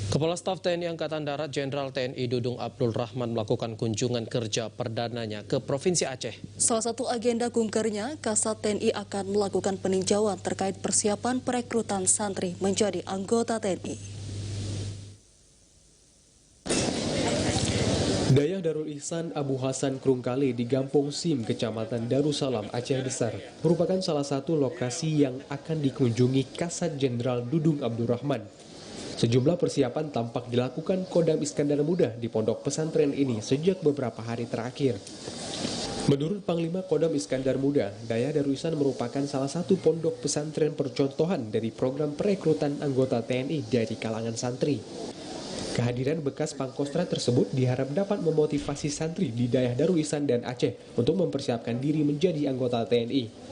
Kepala Staf TNI Angkatan Darat Jenderal TNI Dudung Abdul Rahman melakukan kunjungan kerja perdananya ke Provinsi Aceh. Salah satu agenda kunkernya, Kasat TNI akan melakukan peninjauan terkait persiapan perekrutan santri menjadi anggota TNI. Dayah Darul Ihsan Abu Hasan Krungkale di Gampong Sim, Kecamatan Darussalam, Aceh Besar, merupakan salah satu lokasi yang akan dikunjungi Kasat Jenderal Dudung Abdul Rahman. Sejumlah persiapan tampak dilakukan Kodam Iskandar Muda di pondok pesantren ini sejak beberapa hari terakhir. Menurut Panglima Kodam Iskandar Muda, Dayah Darul Ihsan merupakan salah satu pondok pesantren percontohan dari program perekrutan anggota TNI dari kalangan santri. Kehadiran bekas Pangkostrat tersebut diharap dapat memotivasi santri di Dayah Darul Ihsan dan Aceh untuk mempersiapkan diri menjadi anggota TNI.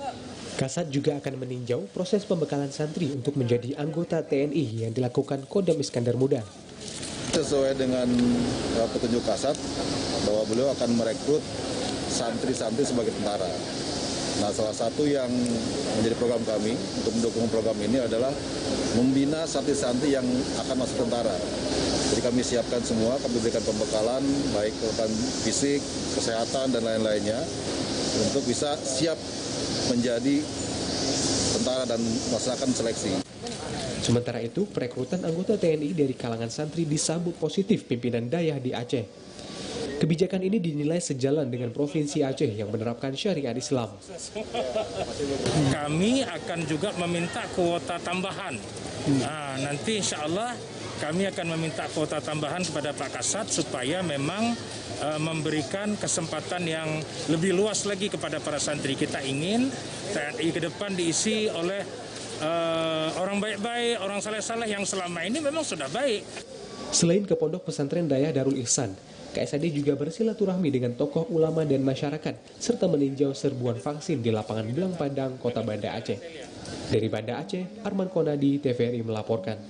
Kasat juga akan meninjau proses pembekalan santri untuk menjadi anggota TNI yang dilakukan Kodam Iskandar Muda. Sesuai dengan petunjuk Kasat bahwa beliau akan merekrut santri-santri sebagai tentara. Nah, salah satu yang menjadi program kami untuk mendukung program ini adalah membina santri-santri yang akan masuk tentara. Jadi kami siapkan semua, kami berikan pembekalan baik fisik, kesehatan dan lain-lainnya untuk bisa siap menjadi tentara dan melaksanakan seleksi. Sementara itu, perekrutan anggota TNI dari kalangan santri disambut positif pimpinan Dayah di Aceh. Kebijakan ini dinilai sejalan dengan Provinsi Aceh yang menerapkan syariat Islam. Kami akan juga meminta kuota tambahan. Nanti insya Allah kami akan meminta kuota tambahan kepada Pak Kasat supaya memang memberikan kesempatan yang lebih luas lagi kepada para santri. Kita ingin TNI ke depan diisi oleh orang baik-baik, orang saleh-saleh yang selama ini memang sudah baik. Selain ke pondok pesantren Dayah Darul Ihsan, KSAD juga bersilaturahmi dengan tokoh ulama dan masyarakat serta meninjau serbuan vaksin di lapangan Belang Padang, Kota Banda Aceh. Dari Banda Aceh, Arman Konadi, TVRI melaporkan.